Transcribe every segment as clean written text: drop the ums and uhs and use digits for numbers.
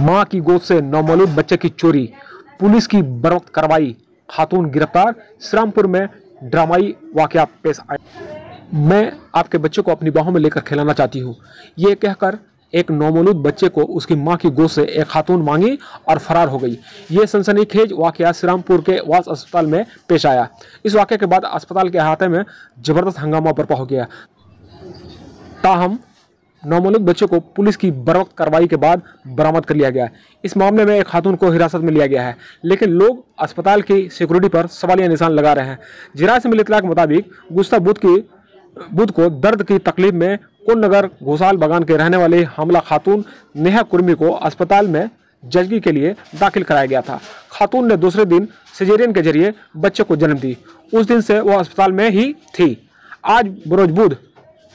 मां की गोद से नवमौलूद बच्चे की चोरी, पुलिस की बर्वक्त कार्रवाई, खातून गिरफ्तार। श्रीरामपुर में ड्रामाई वाकया पेश आया। मैं आपके बच्चे को अपनी बाहों में लेकर खिलाना चाहती हूँ, ये कहकर एक नवमौलूद बच्चे को उसकी मां की गोद से एक खातून मांगी और फरार हो गई। ये सनसनीखेज वाकया श्रीरामपुर के वास अस्पताल में पेश आया। इस वाकये के बाद अस्पताल के अहाते में जबरदस्त हंगामा बरपा हो गया। ताहम नवमौलूद बच्चे को पुलिस की बर्वक्त कार्रवाई के बाद बरामद कर लिया गया। इस मामले में एक खातून को हिरासत में लिया गया है, लेकिन लोग अस्पताल की सिक्योरिटी पर सवालिया निशान लगा रहे हैं। जिरा से मिली इत्तला के मुताबिक गुस्ता बुध को दर्द की तकलीफ में कोन नगर घोसाल बागान के रहने वाली हमला खातून नेहा कुर्मी को अस्पताल में जजगी के लिए दाखिल कराया गया था। खातून ने दूसरे दिन सिजेरियन के जरिए बच्चे को जन्म दी। उस दिन से वो अस्पताल में ही थी। आज बरोज बुध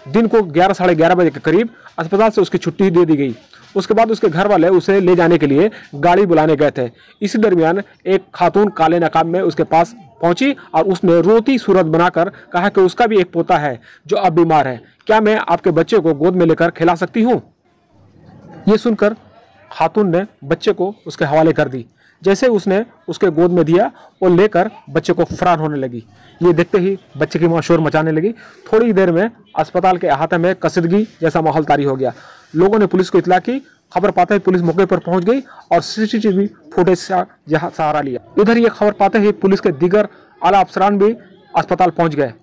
दिन को 11 साढ़े 11 बजे के करीब अस्पताल से उसकी छुट्टी दे दी गई। उसके बाद उसके घर वाले उसे ले जाने के लिए गाड़ी बुलाने गए थे। इसी दरमियान एक खातून काले नकाब में उसके पास पहुंची और उसने रोती सूरत बनाकर कहा कि उसका भी एक पोता है जो अब बीमार है, क्या मैं आपके बच्चे को गोद में लेकर खिला सकती हूँ। ये सुनकर खातून ने बच्चे को उसके हवाले कर दी। जैसे उसने उसके गोद में दिया और लेकर बच्चे को फरार होने लगी। ये देखते ही बच्चे की मां शोर मचाने लगी। थोड़ी देर में अस्पताल के अहाते में कसीदगी जैसा माहौल तारी हो गया। लोगों ने पुलिस को इत्तला की। खबर पाते ही पुलिस मौके पर पहुंच गई और सीसीटीवी फुटेज का सहारा लिया। इधर ये खबर पाते ही पुलिस के दीगर आला अफसरान भी अस्पताल पहुंच गए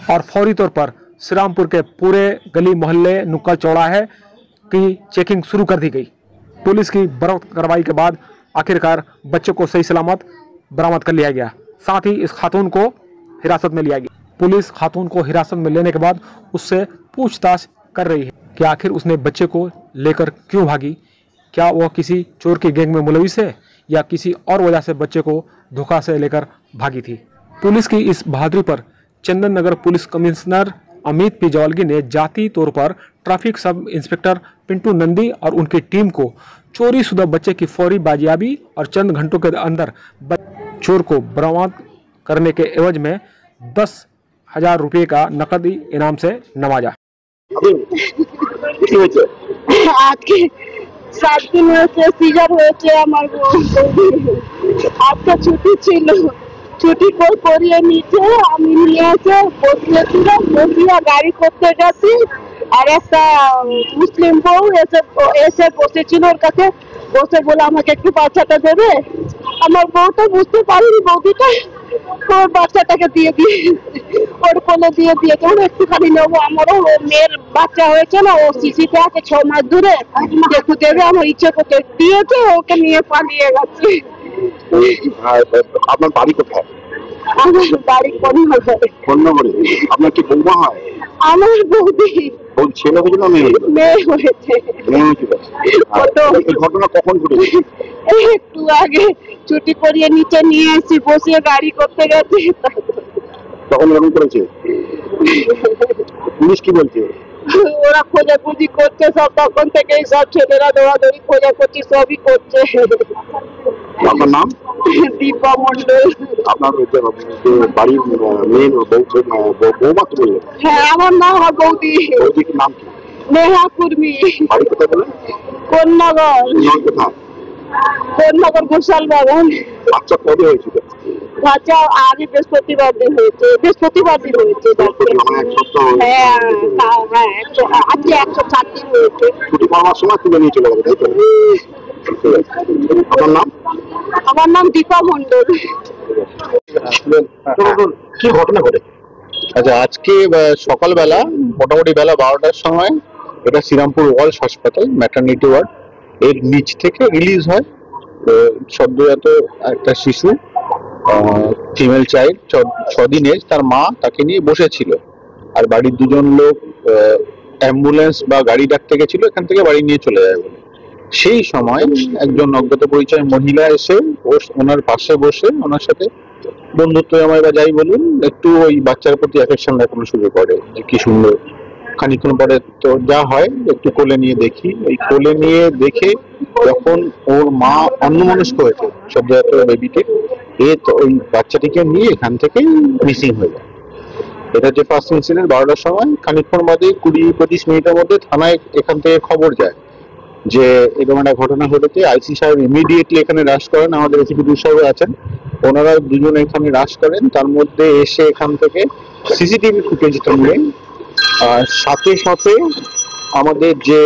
और फौरी तौर पर श्रीरामपुर के पूरे गली मोहल्ले नुक्कड़ चौराहे की चेकिंग शुरू कर दी गई। पुलिस की बर्वक्त कार्रवाई के बाद आखिरकार बच्चे को सही सलामत बरामद कर लिया गया। साथ ही इस खातून को हिरासत में लिया गया। पुलिस खातून को हिरासत में लेने के बाद उससे पूछताछ कर रही है कि आखिर उसने बच्चे को लेकर क्यों भागी। क्या वह किसी चोर की गैंग में मुलविस है या किसी और वजह से बच्चे को धोखा से लेकर भागी थी। पुलिस की इस बहादुरी पर Chandan Nagar police commissioner Amit P जवालगी ने जाती तौर पर traffic sub inspector Pintu Nandi और उनकी टीम को चोरी शुदा बच्चे की फौरी बाजियाबी और चंद घंटों के अंदर चोर को बरामद करने के एवज में 10,000 रुपये का नकदी इनाम से नवाजा। आज के 7 दिन হয়েছে সিজার হয়েছে আমার আজকে ছুটি ছিল। ছুটি করিয়ে নিচে আমি নিয়ে এসে বসিয়েছিলাম। বসিয়ে গাড়ি করতে গেছি আর একটা মুসলিম বউ এসে বসেছিল ওর কাছে। বসে বলে আমাকে একটু বাচ্চাটা দেবে। আমার বউ তো বুঝতে পারিনি বৌদিটা ওর বাচ্চাটাকে দিয়ে ওর কোলে দিয়ে ওর একটুখানি নেবো। আমারও মেয়ের বাচ্চা হয়েছে না, ও শিশিতে আছে 6 মাস ধরে, একটু দেবে আমার ইচ্ছে করতে দিয়েছে, ওকে নিয়ে পালিয়ে গেছে। আপনার বাড়ি কোথায়? আমার বাড়ি কন্যাগরে। আপনার কি বৌমা হয়? আমার বৌদি ছেলে হয়েছে না মেয়ে হয়েছে। ঘটনা কখন ঘটেছে? একটু আগে ছুটি করিয়ে নিচে নিয়ে এসে বসিয়ে গাড়ি করতে গেছে তখন এরকম করেছে। পুলিশ কি বলছে? ওরা খোঁজাখুঁজি করছে সব, তখন থেকে সব ছেলেরা দৌড়াদৌড়ি খোঁজাখুঁজি সবই করছে। আপনার নাম? দীপা মন্ডল। আপনার বাড়ির মেয়ে বৌমা তো বললেন? হ্যাঁ, আমার নাম আমার বৌদি। বৌদির নাম কি? নেহা কুর্মি। বাড়ি কোথায় বলেন? কোন্নগর। কোথায়? কোন্নগর ঘোষাল বাগান। বাচ্চা কবে হয়েছিল? বাচ্চা আগে বৃহস্পতিবার দিন হয়েছে। হ্যাঁ, আজকে 107 দিন হয়েছে। ছুটি পাওয়ার সময় তুলে নিয়ে চলে যাবে, তাই তো? আপনার নাম? আমার নাম দীপা মন্ডল। কি ঘটনা ঘটে? আচ্ছা, আজকে সকালবেলা মোটামুটি বেলা 12টার সময় এটা শ্রীরামপুর ওয়ার্ল্ড হাসপাতাল ম্যাটারনিটি ওয়ার্ড এর নিচ থেকে রিলিজ হয় সদ্যজাত একটা শিশু, ফিমেল চাইল্ড, 6 দিন এজ। তার মা তাকে নিয়ে বসেছিল আর বাড়ির দুজন লোক অ্যাম্বুলেন্স বা গাড়ি ডাকতে গেছিল এখান থেকে বাড়ি নিয়ে চলে যায় বলে। সেই সময় একজন অজ্ঞাত পরিচয় মহিলা এসে ওনার পাশে বসে ওনার সাথে বন্ধুত্ব আমায় বা যাই বলুন একটু ওই বাচ্চার প্রতি অ্যাফেকশন দেখানো শুরু করে যে কি সুন্দর। খানিক্ষণ পরে তো যা হয় একটু কোলে নিয়ে দেখি, ওই কোলে নিয়ে দেখে যখন ওর মা অন্যমনস্ক হয়েছে সদ্যজাত বেবিকে, তো ওই বাচ্চাটিকে নিয়ে এখান থেকে মিসিং হয়ে যায়। এটা যে ফার্স্ট ইনসিডেন্ট 12টার সময়। খানিক্ষণ বাদে 20-25 মিনিটের মধ্যে থানায় এখান থেকে খবর যায় যে এরকম একটা ঘটনা ঘটেছে। আইসি সাহেব ইমিডিয়েটলি এখানে রাশ করেন, আমাদের এসিপি সাহেব আছেন, ওনারা দুজন এখানে রাশ করেন। তার মধ্যে এসে এখান থেকে সিসিটিভি ফুটেজটা নিয়ে সাথে সাথে আমাদের যে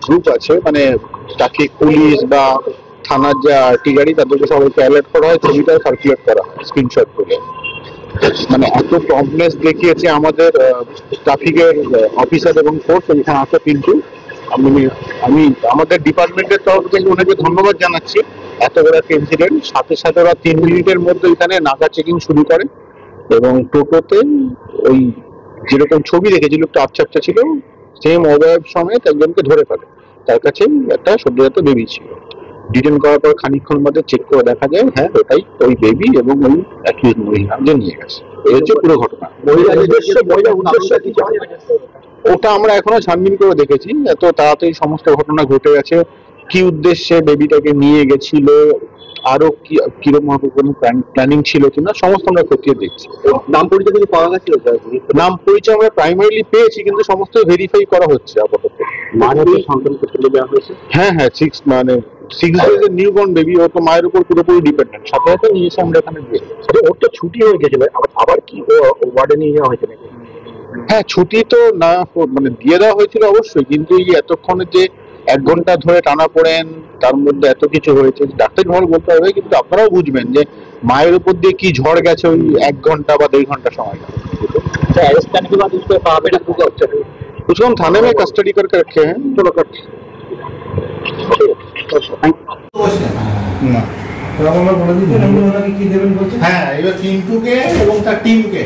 গ্রুপ আছে, মানে ট্রাফিক পুলিশ বা থানার যে আরটি গাড়ি, তাদেরকে সবাইকে অ্যালার্ট করা হয়, ছবিটা সার্কুলেট করা হয় স্ক্রিনশট করে। মানে এত প্রম্পটনেস দেখিয়েছে আমাদের ট্রাফিকের অফিসার এবং ফোর্স এখানে আসা, কিন্তু আমি আমাদের ডিপার্টমেন্টের তরফ থেকে ওনাকে ধন্যবাদ জানাচ্ছি। এত বড় একটা ইনসিডেন্ট, সাথে সাথে ওরা 3 মিনিটের মধ্যে এখানে নাকা চেকিং শুরু করে এবং টোটোতে ওই যেরকম ছবি দেখেছিল একটু আপচাপটা ছিল, সেম অবয়ব সমেত একজনকে ধরে ফেলে। তার কাছে একটা সদ্যজাত বেবি ছিল। ডিটেন করার পর খানিকক্ষণ মধ্যে চেক করে দেখা যায় হ্যাঁ ওটাই ওই বেবি এবং ওই অ্যাকিউজ মহিলা যে নিয়ে গেছে। এই হচ্ছে পুরো ঘটনা। ওটা আমরা এখনো ছানবিন করে দেখেছি, এত তাড়াতাড়ি সমস্ত ঘটনা ঘটে গেছে। কি উদ্দেশ্যে বেবিটাকে নিয়ে গেছিল, আরো কিরকম কোনো প্ল্যানিং ছিল কিনা, সমস্ত আমরা খতিয়ে দেখছি। নাম পরিচয় কিছু পাওয়া গেছিল? নাম পরিচয় আমরা প্রাইমারিলি পেয়েছি, কিন্তু সমস্ত ভেরিফাই করা হচ্ছে আপাতত। মায়ের সন্তানকে ফেলে দেওয়া হয়েছে? হ্যাঁ, 6 ডেজের নিউ বর্ন বেবি, ও তো মায়ের উপর পুরোপুরি ডিপেন্ডেন্ট। সাথে সাথে নিয়ে এসে আমরা এখানে দিয়ে। ওর তো ছুটি হয়ে গেছিল, আবার কি ওয়ার্ডে নিয়ে যাওয়া হয়েছে নাকি? হ্যাঁ, ছুটি তো না মানে দিয়ে দেওয়া হয়েছিল অবশ্যই, কিন্তু এই এতক্ষণে যে 1 ঘন্টা ধরে টানা পড়েন, তার মধ্যে এত কিছু হয়েছে, ডাক্তার ভালো বলতে হবে, কিন্তু আপনারাও বুঝবেন যে মায়ের উপর দিয়ে কি ঝড় গেছে ওই 1 ঘন্টা বা 1.5 ঘন্টা সময়। उसको हम थाने में कस्टडी करके रखे हैं। चलो হ্যাঁ, এবার চিন্টুকে এবং তার টিমকে,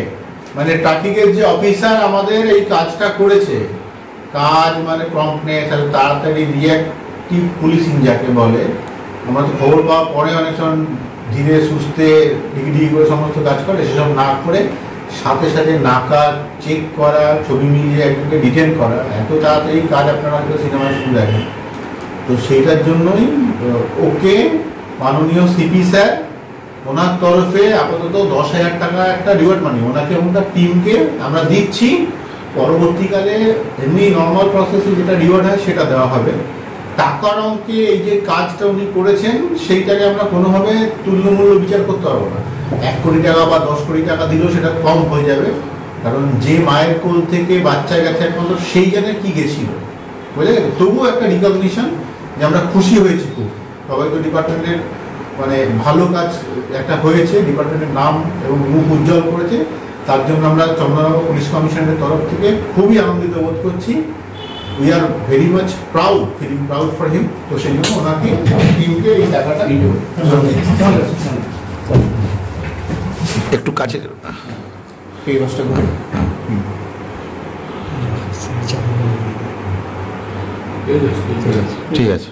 মানে ট্রাফিকের যে অফিসার আমাদের এই কাজটা করেছে, কাজ মানে প্রম্পটনেস আর তাড়াতাড়ি রিঅ্যাক্টিভ পুলিশিং যাকে বলে। আমরা তো খবর পাওয়ার পরে অনেক সময় ধীরে সুস্থে ডিগ্রি করে সমস্ত কাজ করে, সেসব না করে সাথে সাথে নাকা চেক করা, ছবি মিলিয়ে একজনকে ডিটেন করা, এত তাড়াতাড়ি কাজ আপনারা হয়তো সিনেমায় শুরু দেখেন। তো সেইটার জন্যই ওকে মাননীয় সিপি স্যার ওনার তরফে আপাতত 10,000 টাকা একটা রিওয়ার্ড মানি ওনাকে এবং তার টিমকে আমরা দিচ্ছি। পরবর্তীকালে এমনি নর্মাল প্রসেসে যেটা রিওয়ার্ড হয় সেটা দেওয়া হবে। টাকার অঙ্কে এই যে কাজটা উনি করেছেন সেইটাকে আমরা কোনোভাবে তুল্যমূল্য বিচার করতে পারবো না। 1 কোটি টাকা বা 10 কোটি টাকা দিলেও সেটা কম হয়ে যাবে, কারণ যে মায়ের কোল থেকে বাচ্চা গেছে একমাত্র সেই জায়গায় কি গেছিল, বুঝলে গেছে। তবুও একটা রিকগনিশন যে আমরা খুশি হয়েছি খুব, সবাই তো ডিপার্টমেন্টের মানে ভালো কাজ একটা হয়েছে, ডিপার্টমেন্টের নাম এবং মুখ উজ্জ্বল করেছে, তার জন্য আমরা চন্দ্রনগর পুলিশ কমিশনের তরফ থেকে খুবই আনন্দিত বোধ করছি। We are very much feeling proud for him. তো সেই জন্য ওনাকে টিমকে এই টাকাটা একটু কাছে এই ব্যবস্থা করে ঠিক আছে।